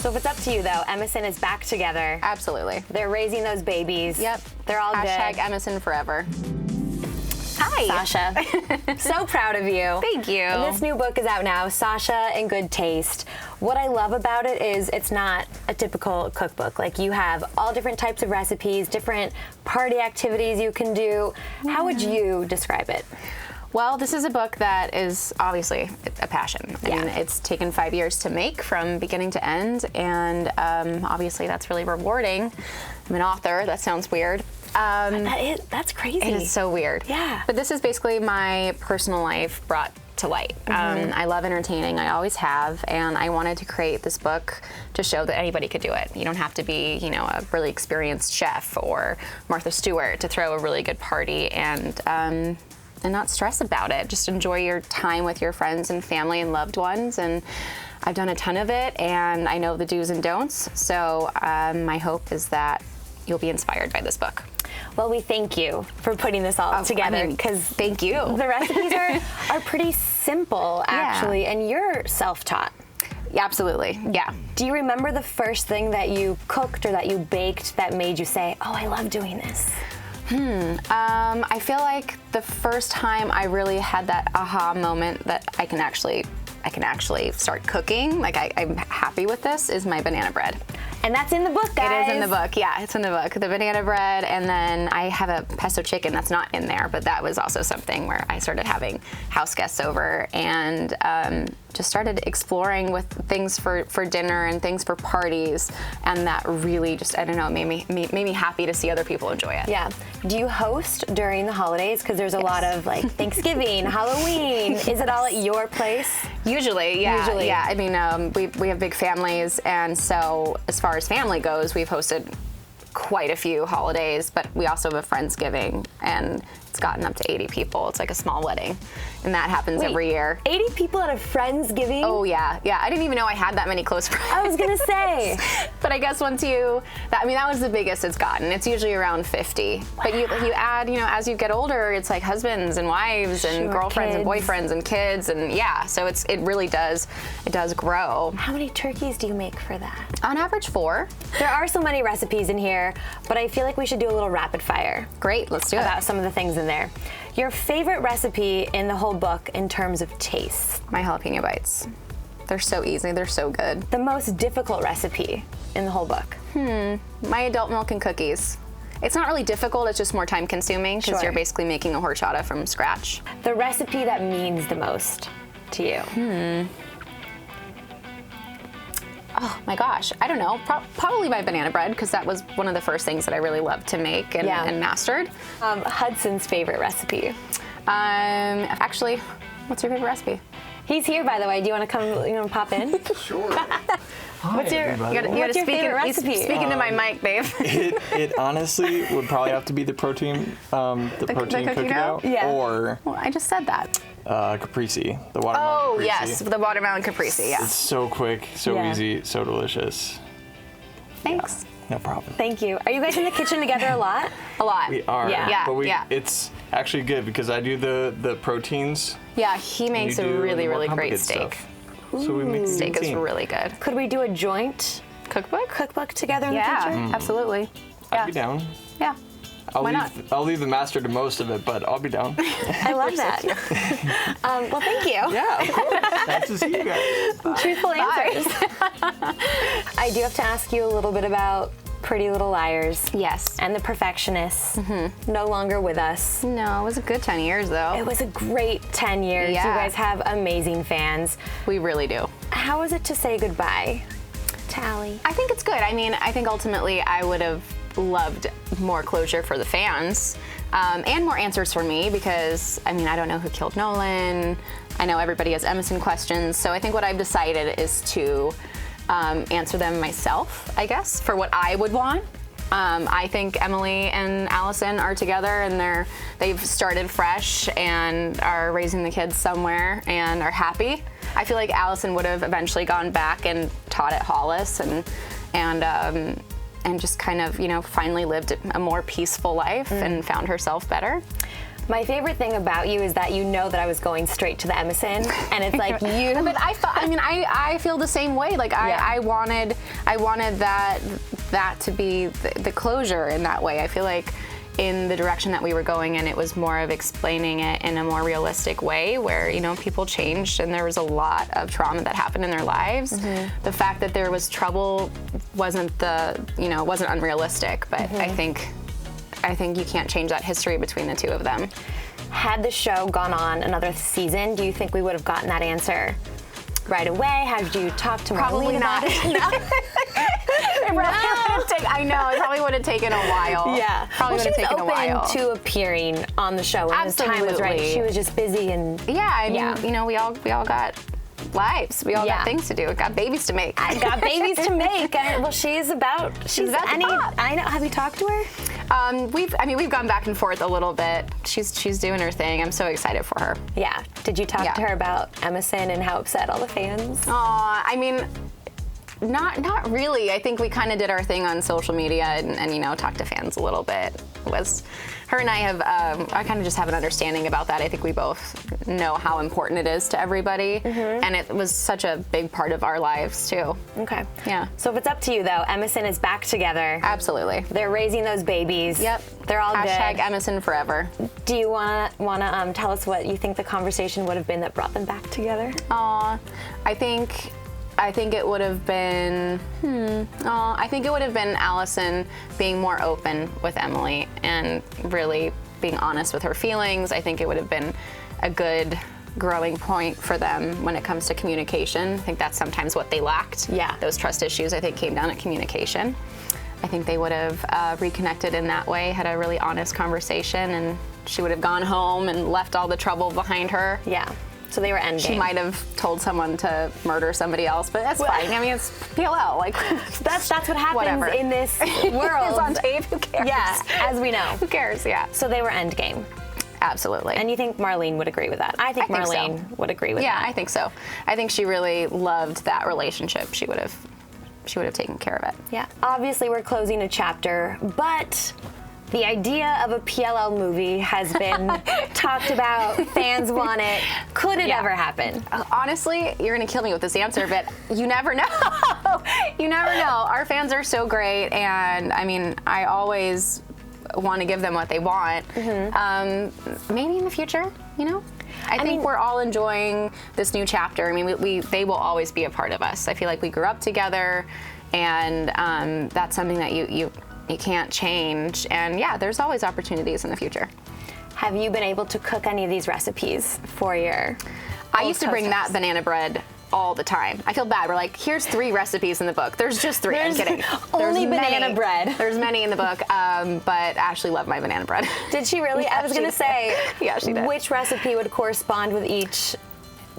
So if it's up to you, though, EMISON is back together. Absolutely. They're raising those babies. Yep. They're all Hashtag good. EMISON forever. Hi. Sasha. So proud of you. Thank you. And this new book is out now, Sasha In Good Taste. What I love about it is it's not a typical cookbook. Like, you have all different types of recipes, different party activities you can do. How would you describe it? Well, this is a book that is obviously a passion. I mean, it's taken 5 years to make from beginning to end, and obviously that's really rewarding. I'm an author. That sounds weird. That's crazy. It is so weird. Yeah. But this is basically my personal life brought to light. I love entertaining. I always have, and I wanted to create this book to show that anybody could do it. You don't have to be, you know, a really experienced chef or Martha Stewart to throw a really good party and not stress about it. Just enjoy your time with your friends and family and loved ones. And I've done a ton of it, and I know the do's and don'ts. So my hope is that you'll be inspired by this book. Well, we thank you for putting this all together, because thank you. The recipes are pretty simple, actually, and you're self-taught. Yeah, absolutely, yeah. Do you remember the first thing that you cooked or that you baked that made you say, oh, I love doing this? I feel like the first time I really had that aha moment that I can actually start cooking, like I'm happy with this, is my banana bread. And that's in the book, guys. It is in the book, yeah, it's in the book. The banana bread, and then I have a pesto chicken that's not in there, but that was also something where I started having house guests over and just started exploring with things for dinner and things for parties, and that really just, I don't know, made me happy to see other people enjoy it. Yeah. Do you host during the holidays? Because there's a lot of like Thanksgiving, Halloween. Is it all at your place? Usually, yeah. Usually. Yeah, I mean, we have big families, and so as far as family goes, we've hosted quite a few holidays, but we also have a Friendsgiving, and it's gotten up to 80 people. It's like a small wedding, and that happens every year. 80 people at a Friendsgiving? Oh, yeah. I didn't even know I had that many close friends. I was gonna say. But I guess that was the biggest it's gotten. It's usually around 50. Wow. But you add, you know, as you get older, it's like husbands and wives and girlfriends and boyfriends and kids, and yeah, so it really does grow. How many turkeys do you make for that? On average, 4. There are so many recipes in here, but I feel like we should do a little rapid fire. Great, let's do it. About some of the things in there. Your favorite recipe in the whole book in terms of taste? My jalapeno bites. They're so easy, they're so good. The most difficult recipe in the whole book? My adult milk and cookies. It's not really difficult, it's just more time consuming because you're basically making a horchata from scratch. The recipe that means the most to you? Oh my gosh, I don't know. Probably my banana bread, because that was one of the first things that I really loved to make and mastered. Hudson's favorite recipe? Actually, what's your favorite recipe? He's here, by the way. Do you want to come? You want to pop in? Sure. What's your favorite recipe? Speak into my mic, babe. It honestly would probably have to be the protein cookie dough, or well, I just said that. caprese, the watermelon caprese. Yes, the watermelon caprese. Yeah. It's so quick, so easy, so delicious. Thanks. No problem. Thank you. Are you guys in the kitchen together a lot? A lot. We are. Yeah. But it's actually good because I do the proteins. Yeah, he makes a really, really great steak. So we make Steak is really good. Could we do a joint cookbook together in the kitchen? Absolutely. I'd be down. Yeah. Why not? I'll leave the master to most of it, but I'll be down. I love that. Well, thank you. Yeah, of course. Nice to see you guys. Truthful answers. I do have to ask you a little bit about Pretty Little Liars. Yes. And the Perfectionists. No longer with us. No, it was a good 10 years, though. It was a great 10 years. Yeah. You guys have amazing fans. We really do. How was it to say goodbye to Allie? I think it's good. I mean, I think ultimately I would have loved more closure for the fans and more answers for me, because, I mean, I don't know who killed Nolan. I know everybody has EMISON questions. So I think what I've decided is to answer them myself, I guess, for what I would want. I think Emily and Allison are together, and they've started fresh and are raising the kids somewhere and are happy. I feel like Allison would have eventually gone back and taught at Hollis and just kind of, you know, finally lived a more peaceful life and found herself better. My favorite thing about you is that you know that I was going straight to the EMISON, and it's like you. But I feel the same way. Like I wanted that to be the closure in that way. I feel like in the direction that we were going in, it was more of explaining it in a more realistic way where, people changed and there was a lot of trauma that happened in their lives. Mm-hmm. The fact that there was trouble wasn't wasn't unrealistic, but I think you can't change that history between the two of them. Had the show gone on another season, do you think we would have gotten that answer right away? Had you talked to Probably Marlene not. about it? I know, it probably would have taken a while. Yeah. Probably would have taken a while. She was open to appearing on the show when the time was right. She was just busy and... Yeah, I mean, we all got lives. We all got things to do. We got babies to make. I got babies to make. Well, she's about to pop. I know. Have you talked to her? We've gone back and forth a little bit. She's doing her thing. I'm so excited for her. Yeah. Did you talk to her about EMISON and how upset all the fans? I mean, not really. I think we kind of did our thing on social media and talked to fans a little bit. It was her and I have I kind of just have an understanding about that. I think we both know how important it is to everybody, and it was such a big part of our lives too. Okay. Yeah. So if it's up to you though, EMISON is back together. Absolutely. They're raising those babies. Yep. They're all Hashtag good. EMISON forever. Do you wanna tell us what you think the conversation would have been that brought them back together? I think it would have been, I think it would have been Allison being more open with Emily and really being honest with her feelings. I think it would have been a good growing point for them when it comes to communication. I think that's sometimes what they lacked. Yeah. Those trust issues, I think, came down at communication. I think they would have reconnected in that way, had a really honest conversation, and she would have gone home and left all the trouble behind her. Yeah. So they were endgame. She might have told someone to murder somebody else, but that's fine. I mean, it's PLL. Like that's what happens in this world. It's on tape. Who cares? Yeah, as we know. Who cares? Yeah. So they were endgame. Absolutely. And you think Marlene would agree with that? I think Marlene would agree with that. Yeah, I think so. I think she really loved that relationship. She would have taken care of it. Yeah. Obviously, we're closing a chapter, but the idea of a PLL movie has been talked about. Fans want it. Could it ever happen? Honestly, you're going to kill me with this answer, but you never know. You never know. Our fans are so great, and I mean, I always want to give them what they want. Maybe in the future, I think we're all enjoying this new chapter. I mean, they will always be a part of us. I feel like we grew up together, and that's something that you can't change. And yeah, there's always opportunities in the future. Have you been able to cook any of these recipes for your I used to bring that banana bread all the time. I feel bad. We're like, here's 3 recipes in the book. There's just 3. I'm kidding. Only banana bread. There's many in the book, but Ashley loved my banana bread. Did she really? Yeah, I was going to say, yeah, she did. Which recipe would correspond with each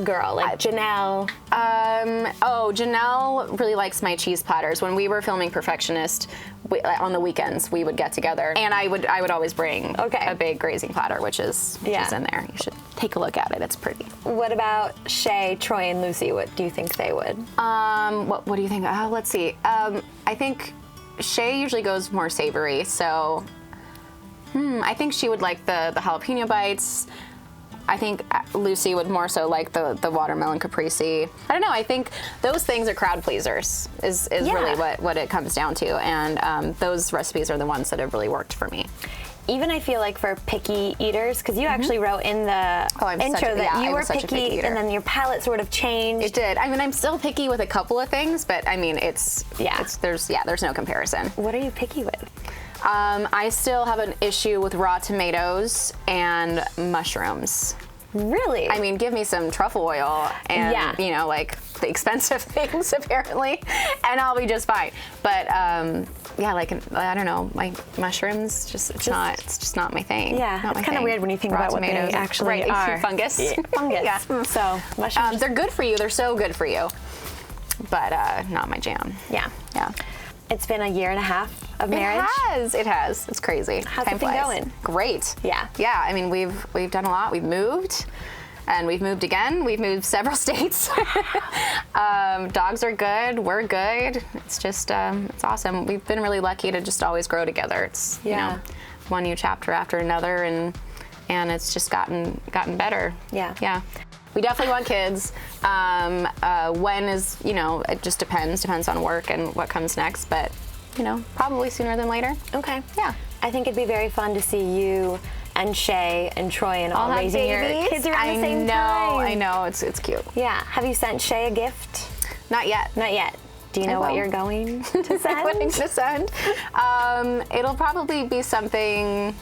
girl? Like Janelle? Janelle really likes my cheese platters. When we were filming Perfectionist, on the weekends, we would get together, and I would always bring a big grazing platter, which is in there. You should take a look at it. It's pretty. What about Shay, Troy, and Lucy? What do you think they would? What do you think? Let's see. I think Shay usually goes more savory, so I think she would like the jalapeno bites. I think Lucy would more so like the watermelon caprese. I don't know. I think those things are crowd pleasers is really what it comes down to. And those recipes are the ones that have really worked for me. Even I feel like for picky eaters, because you actually wrote in the intro that you were picky and then your palate sort of changed. It did. I mean, I'm still picky with a couple of things, but I mean, there's no comparison. What are you picky with? I still have an issue with raw tomatoes and mushrooms. Really? I mean, give me some truffle oil and, like the expensive things apparently, and I'll be just fine. But I don't know, like mushrooms, it's just not my thing. Yeah, it's kind of weird when you think about what they actually are. Fungus. Yeah. Fungus. Yeah. So mushrooms. They're good for you. They're so good for you. But not my jam. Yeah. Yeah. It's been a year and a half of marriage. It has. It's crazy. How's it been going? Great. Yeah. Yeah. I mean, we've done a lot. We've moved, and we've moved again. We've moved several states. Dogs are good. We're good. It's just it's awesome. We've been really lucky to just always grow together. It's one new chapter after another, and and it's just gotten better. Yeah. We definitely want kids. When is, it just depends on work and what comes next, but, probably sooner than later. Okay. Yeah. I think it'd be very fun to see you and Shay and Troy and all raising your kids around the same time. I know, it's cute. Yeah. Have you sent Shay a gift? Not yet. Not yet. Do you know what you're going to send? Going to send? It'll probably be something.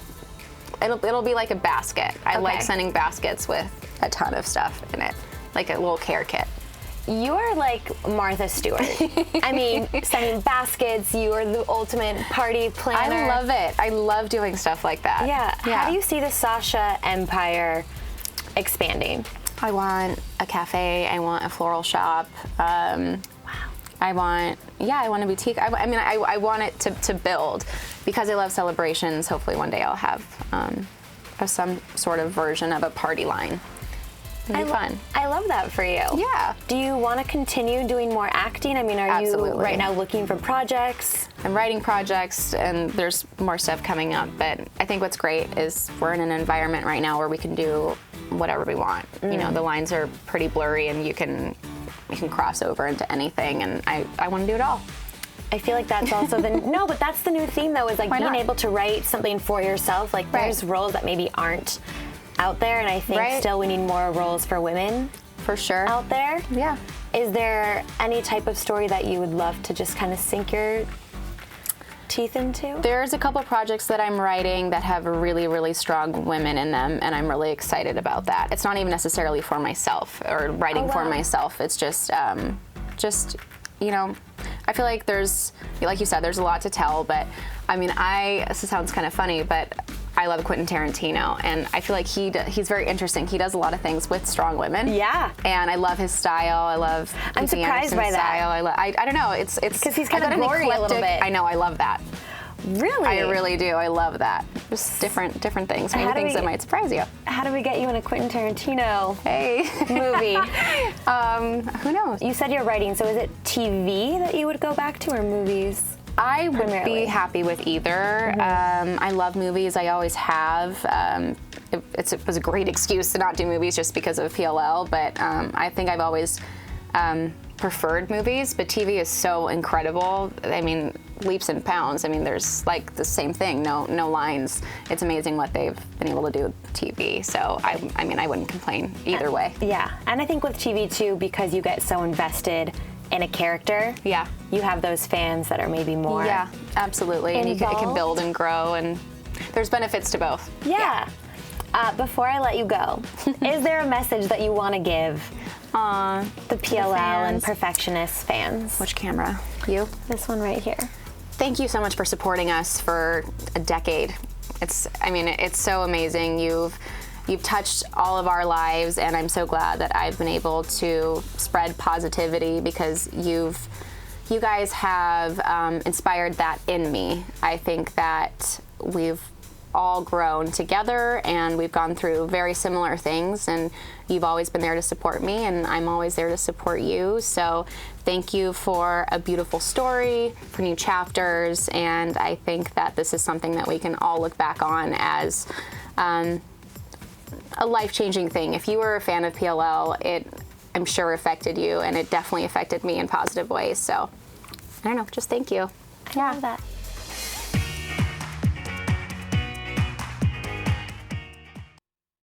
It'll be like a basket. I like sending baskets with a ton of stuff in it, like a little care kit. You are like Martha Stewart. I mean, sending baskets, you are the ultimate party planner. I love it. I love doing stuff like that. Yeah. How do you see the Sasha empire expanding? I want a cafe. I want a floral shop. I want a boutique. I want it to build because I love celebrations. Hopefully one day I'll have some sort of version of a party line. It'd be fun. I love that for you. Yeah. Do you want to continue doing more acting? I mean, are you right now looking for projects? I'm writing projects, and there's more stuff coming up. But I think what's great is we're in an environment right now where we can do whatever we want. The lines are pretty blurry, and you can cross over into anything, and I want to do it all. I feel like that's also no, but that's the new theme though, is like being able to write something for yourself. Like there's roles that maybe aren't out there, and I think still we need more roles for women. For sure. Out there. Yeah. Is there any type of story that you would love to just kind of sink your teeth into? There's a couple projects that I'm writing that have really, really strong women in them, and I'm really excited about that. It's not even necessarily for myself or writing for myself. It's just I feel like there's, like you said, there's a lot to tell, but I mean, this sounds kind of funny, but I love Quentin Tarantino, and I feel like he's very interesting. He does a lot of things with strong women. Yeah. And I love his style. I love I'm surprised by style. that. I don't know. It's because he's kind of gory a little bit. I know. I love that. Really? I really do. I love that. Just different things. Maybe things that might surprise you. How do we get you in a Quentin Tarantino movie? Who knows? You said you're writing, so is it TV that you would go back to, or movies? I would be happy with either. I love movies. I always have. It was a great excuse to not do movies just because of PLL, but I think I've always preferred movies, but TV is so incredible. I mean, leaps and bounds. I mean, there's like the same thing, no lines. It's amazing what they've been able to do with TV. So I mean, I wouldn't complain either way. Yeah, and I think with TV too, because you get so invested in a character. Yeah. You have those fans that are maybe more. Yeah, absolutely. Involved. And it can build and grow, and there's benefits to both. Yeah. Before I let you go, is there a message that you want to give the PLL and Perfectionists fans? Which camera? You? This one right here. Thank you so much for supporting us for a decade. It's so amazing. You've touched all of our lives, and I'm so glad that I've been able to spread positivity because you guys have inspired that in me. I think that we've all grown together, and we've gone through very similar things, and you've always been there to support me, and I'm always there to support you. So thank you for a beautiful story, for new chapters, and I think that this is something that we can all look back on as a life-changing thing. If you were a fan of PLL, it, I'm sure, affected you, and it definitely affected me in positive ways. So I don't know, just thank you. I love that.